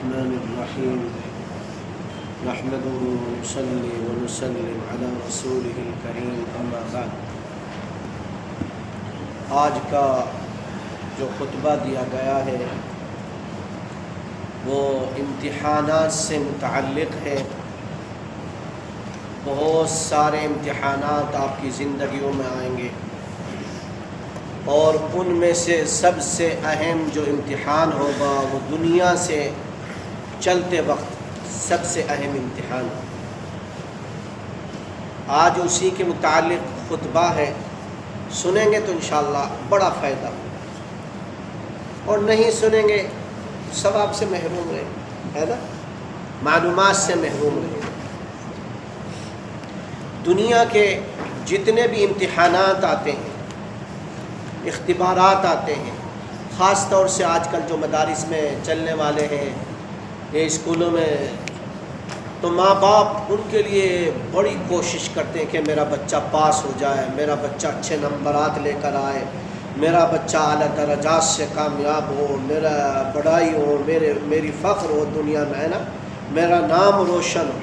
الرحمن الرحیم نحمده ونصلی ونسلم علی رسوله الکریم اما بعد۔ آج کا جو خطبہ دیا گیا ہے وہ امتحانات سے متعلق ہے۔ بہت سارے امتحانات آپ کی زندگیوں میں آئیں گے، اور ان میں سے سب سے اہم جو امتحان ہوگا وہ دنیا سے چلتے وقت سب سے اہم امتحان۔ آج اسی کے متعلق خطبہ ہے، سنیں گے تو انشاءاللہ بڑا فائدہ ہوگا، اور نہیں سنیں گے ثواب سے محروم رہے، ہے نا، معلومات سے محروم رہے۔ دنیا کے جتنے بھی امتحانات آتے ہیں، اختبارات آتے ہیں، خاص طور سے آج کل جو مدارس میں چلنے والے ہیں، یہ اسکولوں میں، تو ماں باپ ان کے لیے بڑی کوشش کرتے ہیں کہ میرا بچہ پاس ہو جائے، میرا بچہ اچھے نمبرات لے کر آئے، میرا بچہ اعلیٰ درجات سے کامیاب ہو، میرا بڑائی ہو، میری فخر ہو دنیا میں، ہے نا، میرا نام روشن ہو۔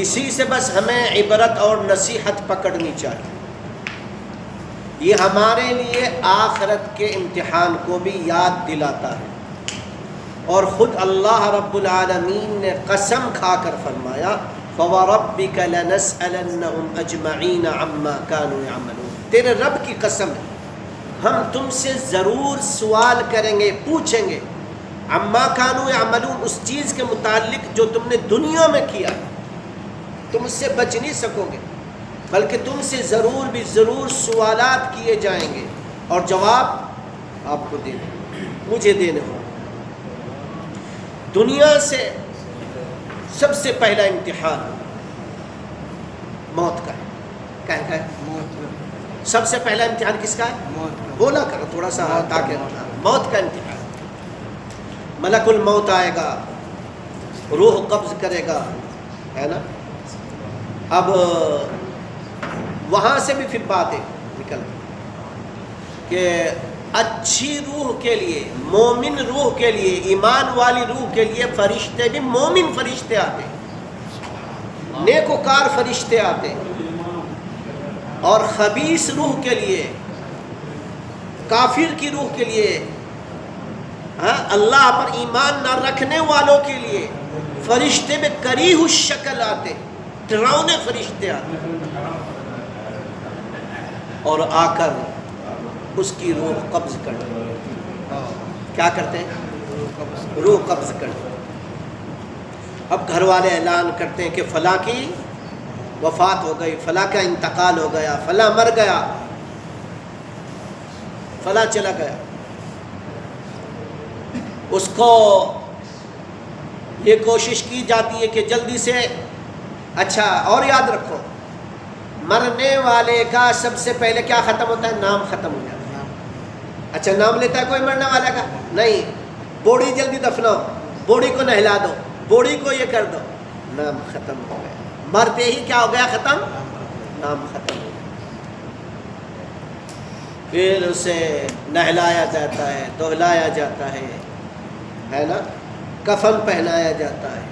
اسی سے بس ہمیں عبرت اور نصیحت پکڑنی چاہیے۔ یہ ہمارے لیے آخرت کے امتحان کو بھی یاد دلاتا ہے، اور خود اللہ رب العالمین نے قسم کھا کر فرمایا فَوَرَبِّكَ لَنَسْأَلَنَّهُمْ أَجْمَعِينَ عَمَّا كَانُوا يَعْمَلُونَ، تیرے رب کی قسم ہے، ہم تم سے ضرور سوال کریں گے، پوچھیں گے، عَمَّا كَانُوا يَعْمَلُونَ، اس چیز کے متعلق جو تم نے دنیا میں کیا، تم اس سے بچ نہیں سکو گے، بلکہ تم سے ضرور بھی ضرور سوالات کیے جائیں گے، اور جواب آپ کو دینے، مجھے دینے ہوں۔ دنیا سے سب سے پہلا امتحان موت کا ہے۔ کیا ہے؟ سب سے پہلا امتحان کس کا ہے؟ بولا کرو تھوڑا سا تاکہ موت کا امتحان۔ ملک الموت آئے گا، روح قبض کرے گا، ہے نا۔ اب وہاں سے بھی پھر باتیں نکلتی کہ اچھی روح کے لیے، مومن روح کے لیے، ایمان والی روح کے لیے فرشتے بھی، مومن فرشتے آتے ہیں، نیکوکار فرشتے آتے ہیں، اور خبیث روح کے لیے، کافر کی روح کے لیے، اللہ پر ایمان نہ رکھنے والوں کے لیے فرشتے میں کریہ الشکل آتے ہیں، ڈراؤنے فرشتے آتے ہیں، اور آ کر اس کی روح قبض کرتے ہیں۔ کیا کرتے ہیں؟ روح قبض کرتے ہیں۔ اب گھر والے اعلان کرتے ہیں کہ فلاں کی وفات ہو گئی، فلاں کا انتقال ہو گیا، فلاں مر گیا، فلاں چلا گیا۔ اس کو یہ کوشش کی جاتی ہے کہ جلدی سے، اچھا اور یاد رکھو، مرنے والے کا سب سے پہلے کیا ختم ہوتا ہے؟ نام ختم ہو جاتا ہے۔ اچھا نام لیتا ہے کوئی مرنے والا کا؟ نہیں، بوڑی جلدی دفناؤ، بوڑی کو نہلا دو، بوڑی کو یہ کر دو، نام ختم ہو گیا۔ مرتے ہی کیا ہو گیا؟ ختم، نام ختم ہو گیا۔ پھر اسے نہلایا جاتا ہے، دہلایا جاتا ہے نا، کفن پہنایا جاتا ہے،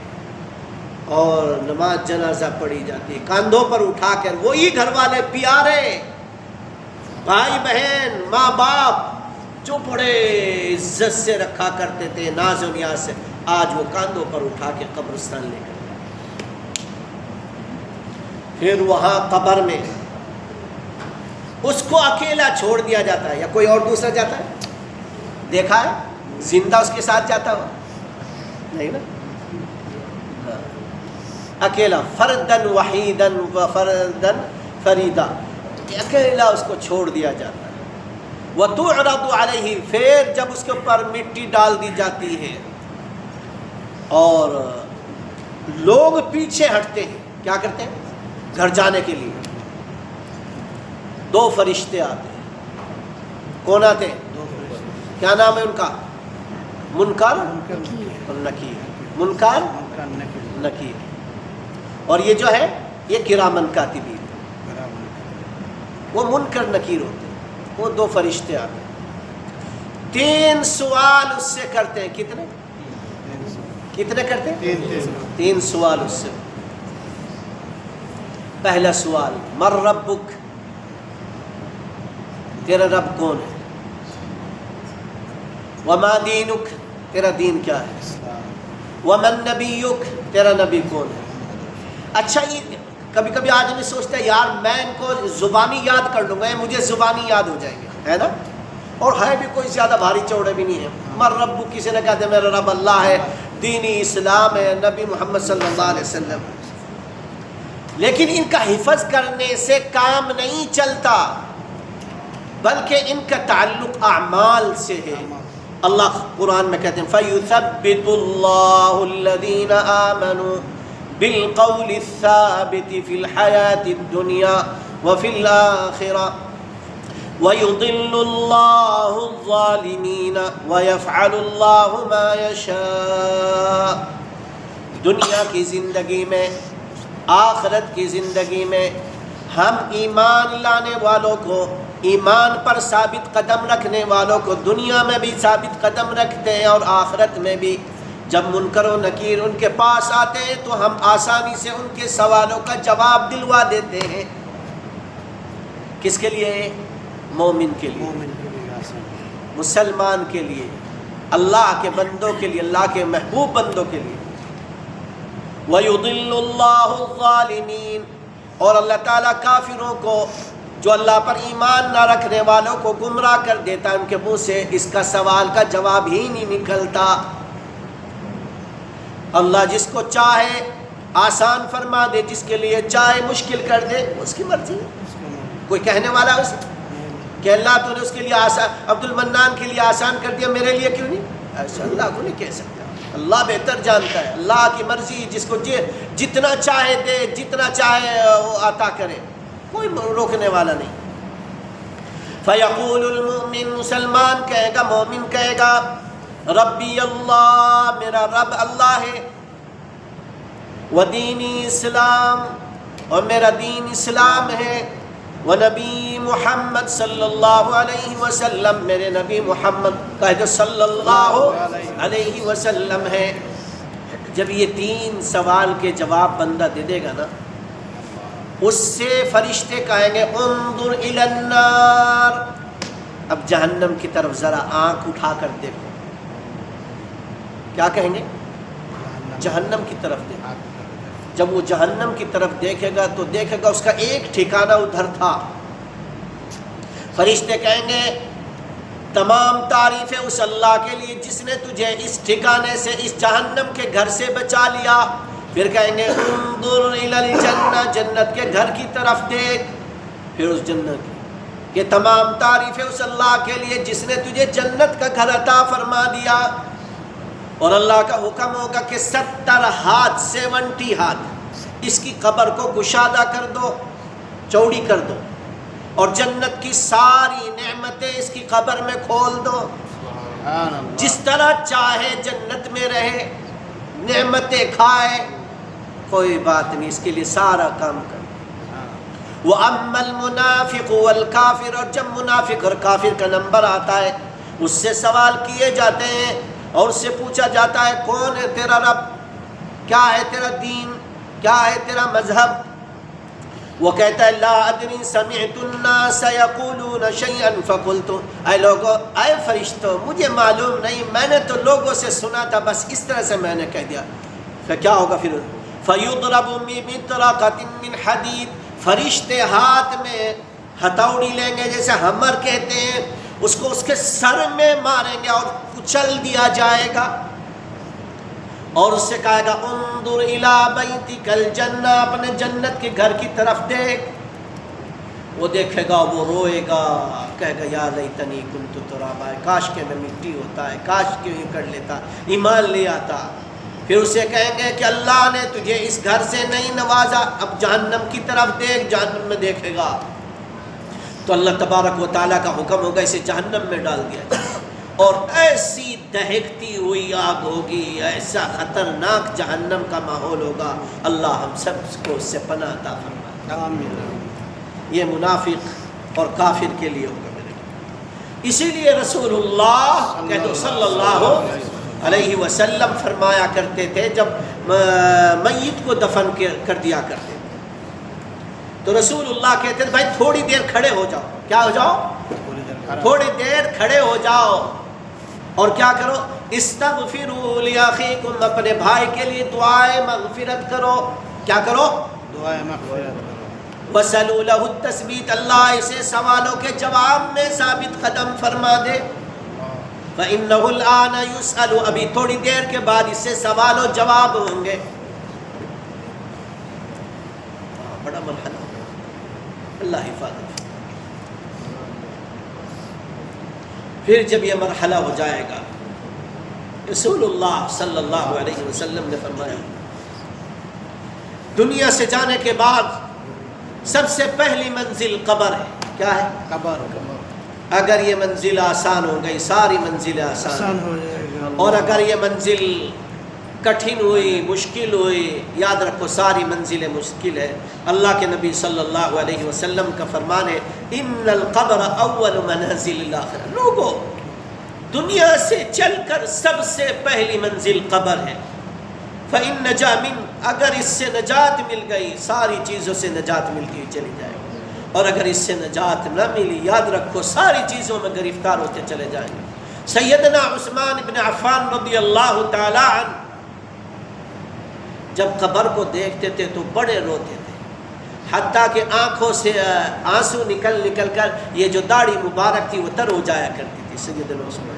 اور نماز جنازہ پڑھی جاتی ہے، کاندھوں پر اٹھا کر وہی گھر والے پیارے بھائی بہن ماں باپ جو بڑے عزت سے رکھا کرتے تھے، ناز و نیاز سے، آج وہ کاندھوں پر اٹھا کے قبرستان لے کر، پھر وہاں قبر میں اس کو اکیلا چھوڑ دیا جاتا ہے، یا کوئی اور دوسرا جاتا ہے؟ دیکھا ہے زندہ اس کے ساتھ جاتا ہو؟ نہیں نا، اکیلا، فردن وحیدن و فردن فریدا، اکیلا اس کو چھوڑ دیا جاتا ہے۔ وَتُعْرَضُ عَلَيْهِ، پھر جب اس کے اوپر مٹی ڈال دی جاتی ہے اور لوگ پیچھے ہٹتے ہیں، کیا کرتے ہیں؟ گھر جانے کے لیے دو فرشتے آتے ہیں۔ کون آتے ہیں؟ کیا نام ہے ان کا؟ منکر اور نکیر۔ منکر نکیر، اور یہ جو ہے یہ کرامن کاتبین، وہ منکر نکیر ہوتے ہیں، وہ دو فرشتے آتے ہیں۔ 3 سوال اس سے کرتے ہیں. کتنے کرتے ہیں؟ 3 سوال اس سے. پہلا سوال من ربک، تیرا رب کون ہے؟ وما دینک، تیرا دین کیا ہے؟ ومن نبیک، تیرا نبی کون ہے؟ اچھا یہ کبھی کبھی آدمی سوچتا ہے یار میں ان کو زبانی یاد کر لوں گا، مجھے زبانی یاد ہو جائیں گے، ہے نا؟ اور ہے بھی کوئی زیادہ بھاری چوڑے بھی نہیں ہے. من ربک، کسی نے کہتے میرا رب اللہ ہے، دینی اسلام ہے، نبی محمد صلی اللہ علیہ وسلم. لیکن ان کا حفظ کرنے سے کام نہیں چلتا، بلکہ ان کا تعلق اعمال سے ہے. اللہ قرآن میں کہتے ہیں فَيُثَبِّتُ اللَّهُ الَّذِينَ آمَنُوا بِالْقَوْلِ الثَّابِتِ فِي الْحَيَاةِ الدُّنْيَا وَفِي الْآخِرَةِ وَيُضِلُّ اللَّهُ الظَّالِمِينَ وَيَفْعَلُ اللَّهُ مَا يَشَاءُ. دنیا کی زندگی میں، آخرت کی زندگی میں ہم ایمان لانے والوں کو، ایمان پر ثابت قدم رکھنے والوں کو دنیا میں بھی ثابت قدم رکھتے ہیں اور آخرت میں بھی. جب منکر و نکیر ان کے پاس آتے ہیں تو ہم آسانی سے ان کے سوالوں کا جواب دلوا دیتے ہیں. کس کے لیے؟ مومن کے لیے، مسلمان کے لیے، اللہ کے بندوں کے لیے، اللہ کے محبوب بندوں کے لیے. وَيُضِلُّ اللَّهُ الظَّالِمِينَ، اور اللہ تعالیٰ کافروں کو، جو اللہ پر ایمان نہ رکھنے والوں کو گمراہ کر دیتا ہے. ان کے منہ سے اس کا سوال کا جواب ہی نہیں نکلتا. اللہ جس کو چاہے آسان فرما دے، جس کے لیے چاہے مشکل کر دے، اس کی مرضی ہے. کوئی کہنے والا اس کہ اللہ تو نے اس کے لیے آسان، عبد المنان کے لیے آسان کر دیا، میرے لیے کیوں نہیں؟ ایسا اللہ کو نہیں کہہ سکتا. اللہ بہتر جانتا ہے. اللہ کی مرضی، جس کو جتنا چاہے دے، جتنا چاہے وہ عطا کرے، کوئی روکنے والا نہیں. فَيَقُولُ الْمُؤْمِنُ، مسلمان کہے گا، مومن کہے گا ربی اللہ، میرا رب اللہ ہے. وَدِينِ اسلام، اور میرا دین اسلام ہے. وَنَبِي محمد صلی اللہ علیہ وسلم، میرے نبی محمد کہہ دو صلی اللہ علیہ وسلم ہے. جب یہ 3 سوال کے جواب بندہ دے دے گا نا، اس سے فرشتے کہیں گے انظر الی النار، اب جہنم کی طرف ذرا آنکھ اٹھا کر دیکھو. کیا کہیں گے؟ جہنم کی طرف دیکھو. جب وہ جہنم کی طرف دیکھے گا تو دیکھے گا اس کا ایک ٹھکانہ ادھر تھا. فرشتے کہیں گے تمام تعریفیں اس اللہ کے لیے جس نے تجھے اس ٹھکانے سے، اس جہنم کے گھر سے بچا لیا. پھر کہیں گے انظر الی الجنہ، جنت کے گھر کی طرف دیکھ. پھر اس جنت کی، یہ تمام تعریفیں اس اللہ کے لیے جس نے تجھے جنت کا گھر عطا فرما دیا. اور اللہ کا حکم ہوگا کہ 70 ہاتھ 70 ہاتھ اس کی قبر کو گشادہ کر دو، چوڑی کر دو، اور جنت کی ساری نعمتیں اس کی قبر میں کھول دو. جس طرح چاہے جنت میں رہے، نعمتیں کھائے، کوئی بات نہیں، اس کے لیے سارا کام کر. وَأَمَّا الْمُنَافِقُ وَالْكَافِرُ، اور جب منافق اور کافر کا نمبر آتا ہے اس سے سوال کیے جاتے ہیں اور اس سے پوچھا جاتا ہے کون ہے تیرا رب، کیا ہے تیرا دین، کیا ہے تیرا مذہب. وہ کہتا ہے لا ادری سمعت الناس یقولون شیئا فقلت، اے لوگوں، اے فرشتوں، مجھے معلوم نہیں، میں نے تو لوگوں سے سنا تھا، بس اس طرح سے میں نے کہہ دیا. پھر کیا ہوگا؟ پھر فیضرب بمطرقۃ من حدید، فرشتے ہاتھ میں ہتھوڑی لیں گے، جیسے ہمر کہتے ہیں، اس کو اس کے سر میں ماریں گے اور کچل دیا جائے گا. اور اس سے کہے گا انظر الی بیتک الجنہ، اپنے جنت کے گھر کی طرف دیکھ. وہ دیکھے گا، وہ روئے گا، کہے گا یا لیتنی کنت ترابا، کاش کہ میں مٹی ہوتا ہے، کاش کہ یہ کر لیتا، ایمان لے آتا. پھر اسے کہیں گے کہ اللہ نے تجھے اس گھر سے نہیں نوازا، اب جہنم کی طرف دیکھ. جہنم میں دیکھے گا تو اللہ تبارک و تعالیٰ کا حکم ہوگا اسے جہنم میں ڈال دیا جائے، اور ایسی دہکتی ہوئی آگ ہوگی، ایسا خطرناک جہنم کا ماحول ہوگا. اللہ ہم سب کو اس سے پناہ عطا فرمائے. یہ منافق اور کافر کے لیے ہوگا. اسی لیے رسول اللہ کہہ دو صلی اللہ علیہ وسلم فرمایا کرتے تھے جب میت کو دفن کر دیا کرتے تھے تو رسول اللہ کہتے تھے بھائی تھوڑی دیر کھڑے ہو جاؤ. کیا ہو جاؤ؟ تھوڑی دیر کھڑے ہو جاؤ اور کیا کرو؟ استغفروا لاخیکم، اپنے بھائی کے لیے دعائے مغفرت کرو. کیا کرو؟ دعائے مغفرت. وَسَلُوا لَهُ التَّثْبِيتَ، اللہ اسے سوالوں کے جواب میں ثابت قدم فرما دے. فَإِنَّهُ الْآنَ يُسْأَلُ، ابھی تھوڑی دیر کے بعد اس سے سوال و جواب ہوں گے. بڑا مرحلہ اللہ حفاظت. پھر جب یہ مرحلہ ہو جائے گا، رسول اللہ صلی اللہ علیہ وسلم نے فرمایا دنیا سے جانے کے بعد سب سے پہلی منزل قبر ہے. کیا ہے؟ قبر. اگر یہ منزل آسان ہو گئی ساری منزلیں آسان ہو جائے گا. اور اگر یہ منزل کٹھن ہوئی، مشکل ہوئی، یاد رکھو ساری منزلیں مشکل ہے. اللہ کے نبی صلی اللہ علیہ وسلم کا فرمان ہے ان القبر اول منازل الاخرہ. لوگوں دنیا سے چل کر سب سے پہلی منزل قبر ہے. فإن نجا من، اگر اس سے نجات مل گئی ساری چیزوں سے نجات مل کے چلی جائے گی، اور اگر اس سے نجات نہ ملی یاد رکھو ساری چیزوں میں گرفتار ہوتے چلے جائیں گے. سیدنا عثمان بن عفان رضی اللہ تعالی عنہ جب قبر کو دیکھتے تھے تو بڑے روتے تھے، حتیٰ کہ آنکھوں سے آنسو نکل کر یہ جو داڑھی مبارک تھی وہ تر ہو جایا کرتی تھی. سیدنا عثمان،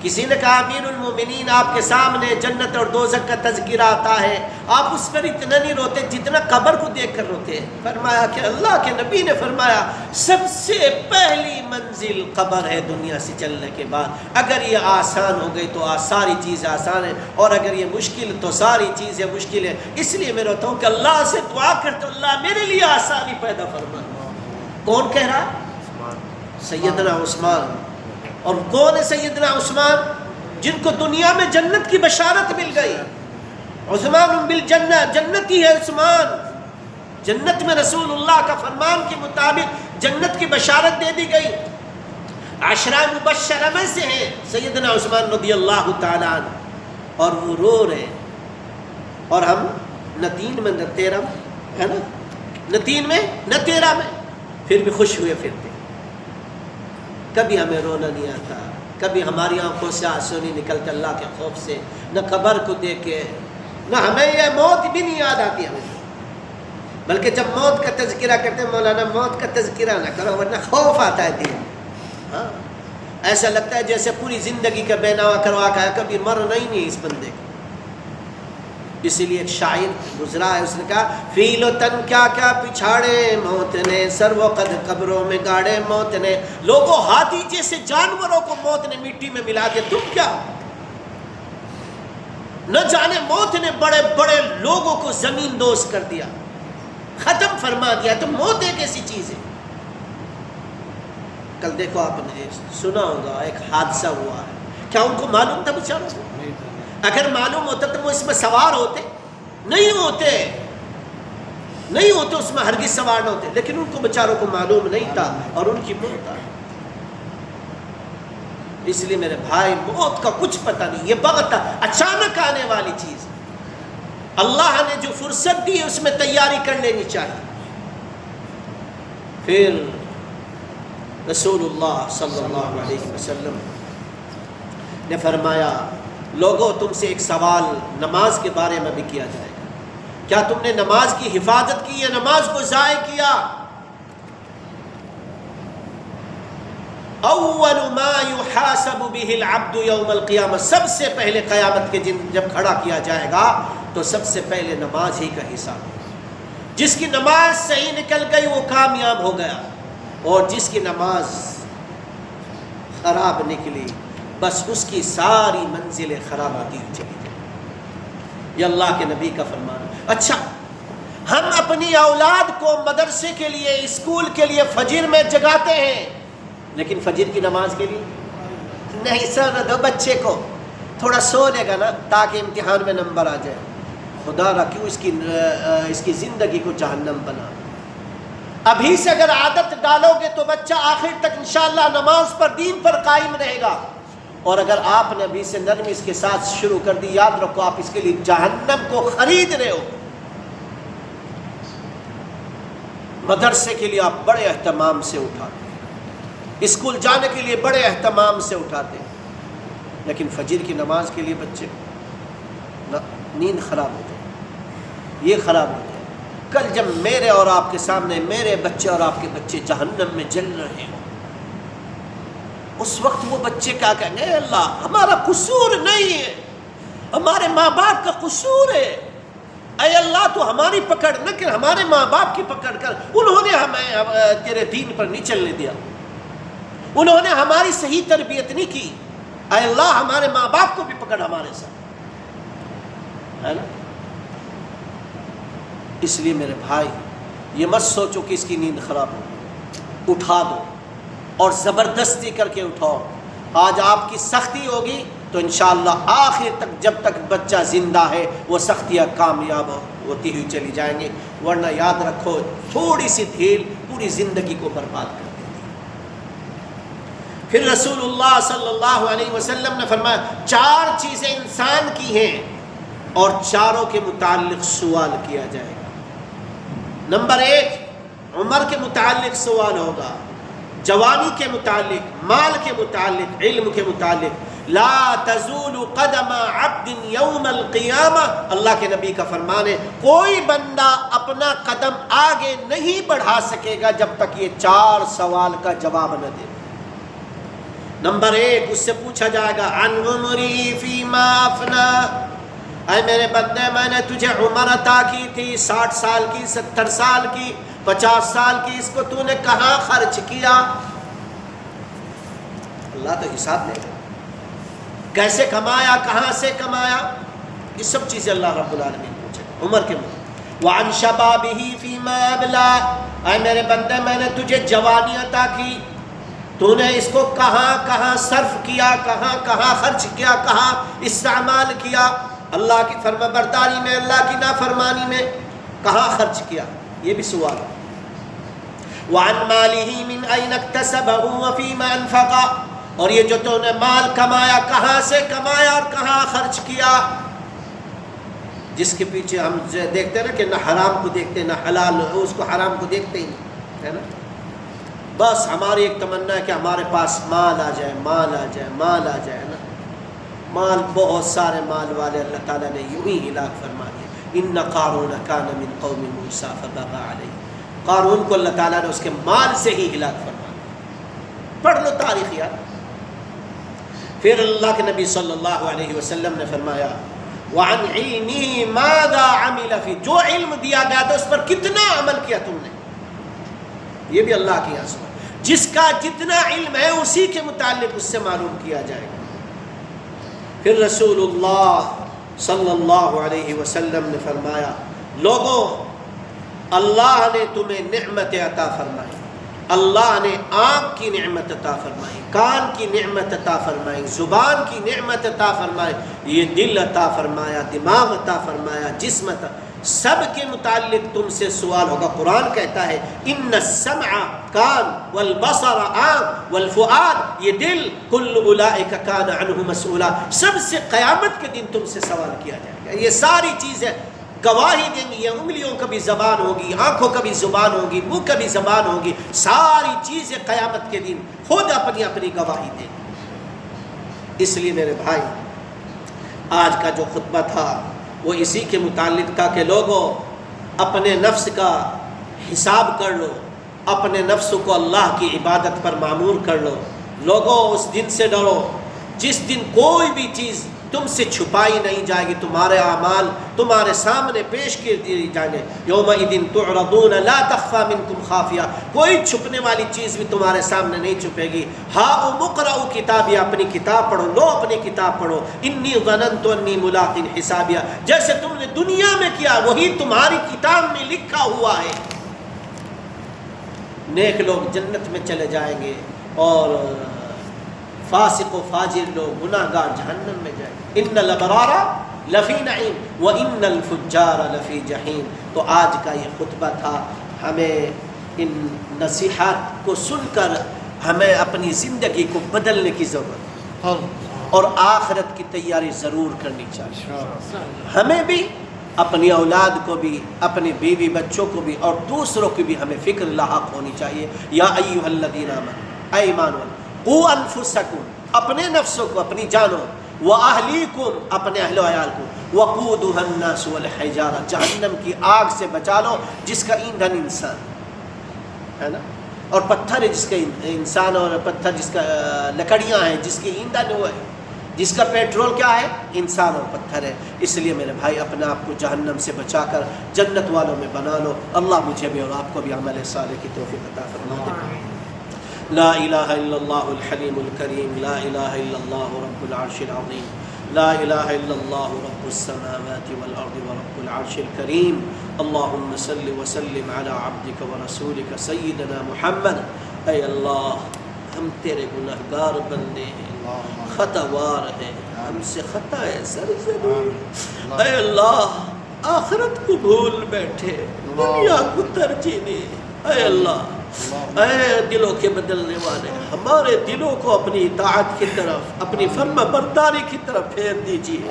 کسی نے کہا امیر المومنین آپ کے سامنے جنت اور دوزخ کا تذکرہ آتا ہے، آپ اس پر اتنا نہیں روتے جتنا قبر کو دیکھ کر روتے. فرمایا کہ اللہ کے نبی نے فرمایا سب سے پہلی منزل قبر ہے دنیا سے چلنے کے بعد. اگر یہ آسان ہو گئی تو ساری چیزیں آسان ہیں، اور اگر یہ مشکل تو ساری چیزیں مشکل ہیں. اس لیے میں روتا ہوں کہ اللہ سے دعا کرتا ہوں اللہ میرے لیے آسانی پیدا فرما. کون کہہ رہا؟ سیدنا عثمان. اور کون ہے سیدنا عثمان؟ جن کو دنیا میں جنت کی بشارت مل گئی. عثمان بالجنہ، جنتی ہے عثمان. جنت میں رسول اللہ کا فرمان کے مطابق جنت کی بشارت دے دی گئی. عشرہ مبشرہ میں سے ہیں سیدنا عثمان رضی اللہ تعالیٰ عنہ. اور وہ رو رہے، اور ہم نہ 3 میں نہ 13 میں، ہے نا، نہ 3 میں نہ 13 میں، پھر بھی خوش ہوئے پھرتے. کبھی ہمیں رونا نہیں آتا، کبھی ہماری آنکھوں سے آنسو نہیں نکلتے اللہ کے خوف سے، نہ قبر کو دیکھ کے، نہ ہمیں یہ موت بھی نہیں یاد آتی ہمیں. بلکہ جب موت کا تذکرہ کرتے ہیں مولانا موت کا تذکرہ نہ کرو ورنہ خوف آتا ہے دل. ہاں ایسا لگتا ہے جیسے پوری زندگی کا بینوا کروا کے کبھی مرنا ہی نہیں اس بندے کو. اسی لیے ایک شاعر گزرا ہے، اس نے کہا فیل و تن کیا کیا پچھاڑے موت نے، سر و قد قبروں میں گاڑے موت نے. لوگوں ہاتھی جیسے جانوروں کو موت نے مٹی میں ملا کے تم کیا؟ نہ جانے موت نے بڑے بڑے لوگوں کو زمین دوز کر دیا، ختم فرما دیا. تو موت ایک ایسی چیز ہے. کل دیکھو آپ نے سنا ہوگا ایک حادثہ ہوا ہے، کیا ان کو معلوم تھا بیچاروں کو؟ اگر معلوم ہوتا تو وہ اس میں سوار ہوتے؟ نہیں ہوتے اس میں ہرگز سوار نہ ہوتے. لیکن ان کو بیچاروں کو معلوم نہیں تھا اور ان کی موت آئی. اس لیے میرے بھائی موت کا کچھ پتہ نہیں، یہ بغتہ اچانک آنے والی چیز. اللہ نے جو فرصت دی ہے اس میں تیاری کر لینی چاہیے. پھر رسول اللہ صلی اللہ علیہ وسلم نے فرمایا لوگوں تم سے ایک سوال نماز کے بارے میں بھی کیا جائے گا. کیا تم نے نماز کی حفاظت کی یا نماز کو ضائع کیا؟ اول ما يحاسب به العبد يوم القیامہ، سب سے پہلے قیامت کے دن جب کھڑا کیا جائے گا تو سب سے پہلے نماز ہی کا حساب. جس کی نماز صحیح نکل گئی وہ کامیاب ہو گیا، اور جس کی نماز خراب نکلی بس اس کی ساری منزلیں خراب آتی ہوئی چلی جائیں. یہ اللہ کے نبی کا فرمان. اچھا ہم اپنی اولاد کو مدرسے کے لیے اسکول کے لیے فجر میں جگاتے ہیں، لیکن فجر کی نماز کے لیے نہیں سونے دو. بچے کو تھوڑا سو لے گا نا تاکہ امتحان میں نمبر آ جائے. خدا را کیوں اس کی زندگی کو جہنم بنا. ابھی سے اگر عادت ڈالو گے تو بچہ آخر تک انشاءاللہ نماز پر دین پر قائم رہے گا. اور اگر آپ نے ابھی سے نرمی اس کے ساتھ شروع کر دی، یاد رکھو آپ اس کے لیے جہنم کو خرید رہے ہو. مدرسے کے لیے آپ بڑے اہتمام سے اٹھاتے ہیں، اسکول جانے کے لیے بڑے اہتمام سے اٹھاتے ہیں، لیکن فجر کی نماز کے لیے بچے نیند خراب ہو جائے، یہ خراب ہو جائے. کل جب میرے اور آپ کے سامنے میرے بچے اور آپ کے بچے جہنم میں جل رہے ہوں، اس وقت وہ بچے کیا کہیں گے؟ اللہ ہمارا قصور نہیں ہے، ہمارے ماں باپ کا قصور ہے. اے اللہ تو ہماری پکڑ نہ کر، ہمارے ماں باپ کی پکڑ کر. انہوں نے ہمیں تیرے دین پر نہیں چلنے دیا، انہوں نے ہماری صحیح تربیت نہیں کی. اے اللہ ہمارے ماں باپ کو بھی پکڑ ہمارے ساتھ، ہے نا؟ اس لیے میرے بھائی یہ مت سوچو کہ اس کی نیند خراب ہو، اٹھا دو اور زبردستی کر کے اٹھاؤ. آج آپ کی سختی ہوگی تو انشاءاللہ آخر تک جب تک بچہ زندہ ہے وہ سختیاں کامیاب ہوتی ہوئی چلی جائیں گی، ورنہ یاد رکھو تھوڑی سی ڈھیل پوری زندگی کو برباد کر دیتی. پھر رسول اللہ صلی اللہ علیہ وسلم نے فرمایا 4 چیزیں انسان کی ہیں اور چاروں کے متعلق سوال کیا جائے گا. نمبر 1 عمر کے متعلق سوال ہوگا، جوانی کے متعلق، مال کے متعلق، علم کے متعلق. لا تزول قدم عبد یوم القیامہ، اللہ کے نبی کا فرمان ہے کوئی بندہ اپنا قدم آگے نہیں بڑھا سکے گا جب تک یہ 4 سوال کا جواب نہ دے. نمبر 1 اس سے پوچھا جائے گا عن عمری فیما افنا، اے میرے بندے میں نے تجھے عمر عطا کی تھی 60 سال کی، 70 سال کی، 50 سال کی، اس کو تو نے کہاں خرچ کیا؟ اللہ تو حساب لے گا، کیسے کمایا، کہاں سے کمایا، یہ سب چیزیں اللہ رب العالمین پوچھے گا. عمر کے مطلب وعن شبابہ فیما ابلا، اے میرے بندے میں نے تجھے جوانی عطا کی، تو نے اس کو کہاں کہاں صرف کیا، کہاں کہاں خرچ کیا، کہاں استعمال کیا، اللہ کی فرما برداری میں، اللہ کی نافرمانی میں کہاں خرچ کیا، یہ بھی سوال ہے. وعن مالہ من این اکتسبہ وفیما انفقا، اور یہ جو تو نے مال کمایا کہاں سے کمایا اور کہاں خرچ کیا. جس کے پیچھے ہم دیکھتے ہیں نا کہ نہ حرام کو دیکھتے نہ حلال، اس کو حرام کو دیکھتے ہی نہیں، ہے نا؟ بس ہماری ایک تمنا ہے کہ ہمارے پاس مال آ جائے، مال آ جائے، مال آ جائے نا. مال، بہت سارے مال والے اللہ تعالیٰ نے یوں ہی ہلاک فرما دیا. ان قارون کان من قوم موسیٰ فبغى علیہ، قارون کو اللہ تعالیٰ نے اس کے مال سے ہی ہلاک فرما دیا. پڑھ لو تاریخ یار. پھر اللہ کے نبی صلی اللہ علیہ وسلم نے فرمایا وعن علمی ماذا عمل فی، جو علم دیا گیا تھا اس پر کتنا عمل کیا تم نے، یہ بھی اللہ کی عظمت. جس کا جتنا علم ہے اسی کے متعلق اس سے معلوم کیا جائے گا. پھر رسول اللہ صلی اللہ علیہ وسلم نے فرمایا لوگوں، اللہ نے تمہیں نعمت عطا فرمائی، اللہ نے آنکھ کی نعمت عطا فرمائی، کان کی نعمت عطا فرمائی، زبان کی نعمت عطا فرمائی، یہ دل عطا فرمایا، دماغ عطا فرمایا، جسم عطا، سب کے متعلق تم سے سوال ہوگا. قرآن کہتا ہے ان السمع کان والبصر آنکھ والفؤاد، یہ دل، کل اولئک کان عنہ مسئولا، سب سے قیامت کے دن تم سے سوال کیا جائے گا. یہ ساری چیزیں گواہی دیں گی، یہ انگلیوں کا بھی زبان ہوگی، آنکھوں کا بھی زبان ہوگی، منہ کا بھی زبان ہوگی، ساری چیزیں قیامت کے دن خود اپنی اپنی گواہی دیں گی. اس لیے میرے بھائی آج کا جو خطبہ تھا وہ اسی کے متعلق تھا کہ لوگوں اپنے نفس کا حساب کر لو، اپنے نفس کو اللہ کی عبادت پر معمور کر لو. لوگوں اس دن سے ڈرو جس دن کوئی بھی چیز تم سے چھپائی نہیں جائے گی، تمہارے اعمال تمہارے سامنے پیش کر دیے جائیں گے. یومئذ تعرضون لا تخفی منکم خافیہ، کوئی چھپنے والی چیز بھی تمہارے سامنے نہیں چھپے گی. ہاؤم اقرؤوا کتابیہ، اپنی کتاب پڑھو، لو اپنی کتاب پڑھو. انی ظننت انی ملاق حسابیہ، جیسے تم نے دنیا میں کیا وہی تمہاری کتاب میں لکھا ہوا ہے. نیک لوگ جنت میں چلے جائیں گے اور فاسق و فاجر لوگ، گناہ گار جہنم میں جائیں گے. ان الابرار لفی نعیم وان الفجار لفی جحیم. تو آج کا یہ خطبہ تھا ہمیں ان نصیحات کو سن کر ہمیں اپنی زندگی کو بدلنے کی ضرورت ہے اور آخرت کی تیاری ضرور کرنی چاہیے. ہمیں بھی، اپنی اولاد کو بھی، اپنے بیوی بچوں کو بھی اور دوسروں کی بھی ہمیں فکر لاحق ہونی چاہیے. یا ایھا الذین آمنوا، اے ایمان والو، قوا انفسکم، اپنے نفسوں کو، اپنی جانوں، واہلیکم، اپنے اہل و عیال کو، وقودھا الناس والحجارہ، جہنم کی آگ سے بچا لو جس کا ایندھن انسان ہے نا، اور پتھر ہے جس کا انسان، اور پتھر جس کا لکڑیاں ہیں جس کی ایندھن وہ ہے، جس کا پیٹرول کیا ہے؟ انسان اور پتھر ہے. اس لیے میرے بھائی اپنے آپ کو جہنم سے بچا کر جنت والوں میں بنا لو. اللہ مجھے بھی اور آپ کو بھی عمل صالح کی توفیق عطا فرما دے. لا الہ الا اللہ الحلیم الکریم، لا الہ الا اللہ رب العرش العظیم، لا الہ الا اللہ رب السماوات والارض ورب العرش الکریم. اللہم صل وسلم علی عبدک ورسولک سیدنا محمد. اے اللہ، ہم تیرے گناہگار بندے ہیں، خطا وار ہیں، ہم سے خطا ہے سرزمین. اے اللہ، آخرت کو بھول بیٹھے، دنیا کو ترجیح دی. اے اللہ، اے دلوں کے بدلنے والے، ہمارے دلوں کو اپنی اطاعت کی طرف، اپنی فرما برداری کی طرف پھیر دیجیے.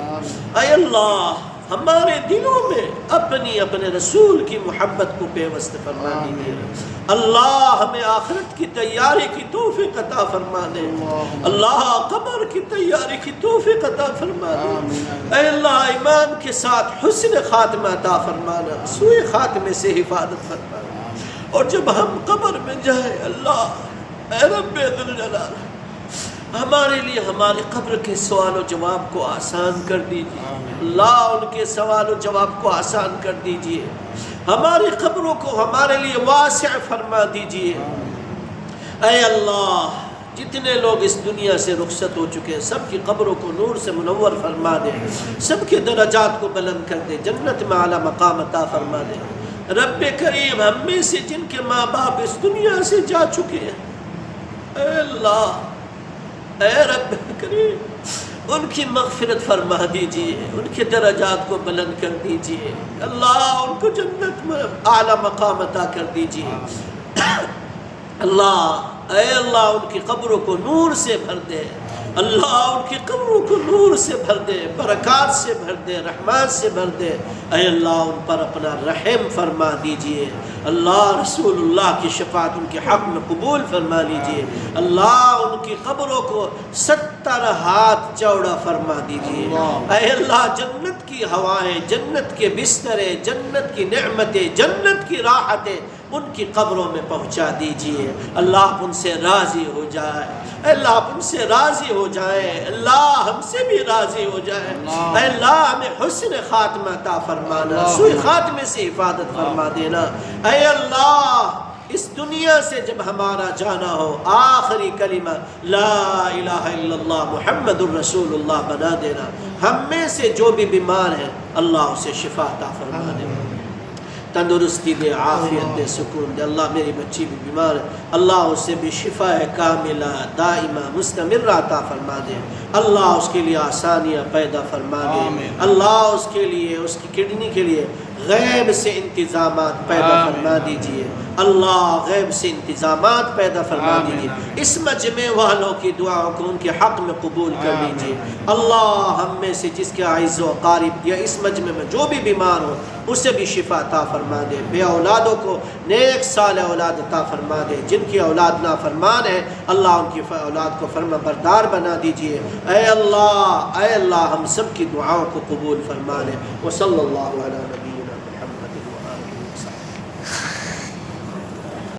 اے اللہ، ہمارے دلوں میں اپنے رسول کی محبت کو پیوست فرما دیجیے. اللہ، ہمیں آخرت کی تیاری کی توفیق عطا فرما دے. اللہ، قبر کی تیاری کی توفیق عطا فرما دے. اے اللہ، ایمان کے ساتھ حسن خاتمہ عطا فرمانا، سوء خاتمے سے حفاظت فرمانا. اور جب ہم قبر میں جائیں، اللہ اے رب ذوالجلال، ہمارے لیے ہمارے قبر کے سوال و جواب کو آسان کر دیجیے. اللہ، ان کے سوال و جواب کو آسان کر دیجیے. ہماری قبروں کو ہمارے لیے واسع فرما دیجیے. اے اللہ، جتنے لوگ اس دنیا سے رخصت ہو چکے ہیں سب کی قبروں کو نور سے منور فرما دے، سب کے درجات کو بلند کر دے، جنت میں اعلیٰ مقام عطا فرما دے. رب کریم، ہم میں سے جن کے ماں باپ اس دنیا سے جا چکے ہیں، اے اللہ، اے رب کریم، ان کی مغفرت فرما دیجیے، ان کے درجات کو بلند کر دیجیے. اللہ، ان کو جنت میں اعلیٰ مقام عطا کر دیجیے. اللہ، اے اللہ، ان کی قبروں کو نور سے بھر دے. اللہ، ان کی قبروں کو نور سے بھر دے، برکات سے بھر دے، رحمات سے بھر دے. اے اللہ، ان پر اپنا رحم فرما دیجئے. اللہ، رسول اللہ کی شفاعت ان کے حق میں قبول فرما لیجئے. اللہ، ان کی قبروں کو 70 ہاتھ چوڑا فرما دیجئے. اے اللہ، جنت کی ہوائیں، جنت کے بسترے، جنت کی نعمتیں، جنت کی راحتیں ان کی قبروں میں پہنچا دیجئے. اللہ، آپ ان سے راضی ہو جائے. اللہ، آپ ان سے راضی ہو جائیں. اللہ، ہم سے بھی راضی ہو جائے. اے اللہ، ہمیں حسن خاتمہ عطا فرمانا، سوء خاتمے سے حفاظت فرما دینا. اے اللہ، اس دنیا سے جب ہمارا جانا ہو آخری کلمہ لا الہ الا اللہ محمد الرسول اللہ بنا دینا. ہم میں سے جو بھی بیمار ہیں اللہ اسے شفا عطا فرما دے، تندرستی دے، عافیت دے، سکون دے. اللہ، میری بچی بھی بیمار ہے، اللہ اسے بھی شفا کاملہ دائمہ مستمرہ عطا فرما دے. اللہ، اس کے لیے آسانیاں پیدا فرما دے. اللہ، اس کے لیے، اس کی کڈنی کے لیے غیب سے انتظامات پیدا فرما دیجئے. اللہ، غیب سے انتظامات پیدا فرما دیجئے. اس مجمع والوں کی دعاؤں کو ان کے حق میں قبول کر لیجئے. اللہ، ہم میں سے جس کے اعز و اقارب یا اس مجمع میں جو بھی بیمار ہو اسے بھی شفا عطا فرما دے. بے اولادوں کو نیک صالح اولاد عطا فرما دے. جن کی اولاد نافرمان ہے اللہ، ان کی اولاد کو فرما بردار بنا دیجئے. اے اللہ، اے اللہ، ہم سب کی دعاؤں کو قبول فرما لے. وصلی اللہ علی نبینا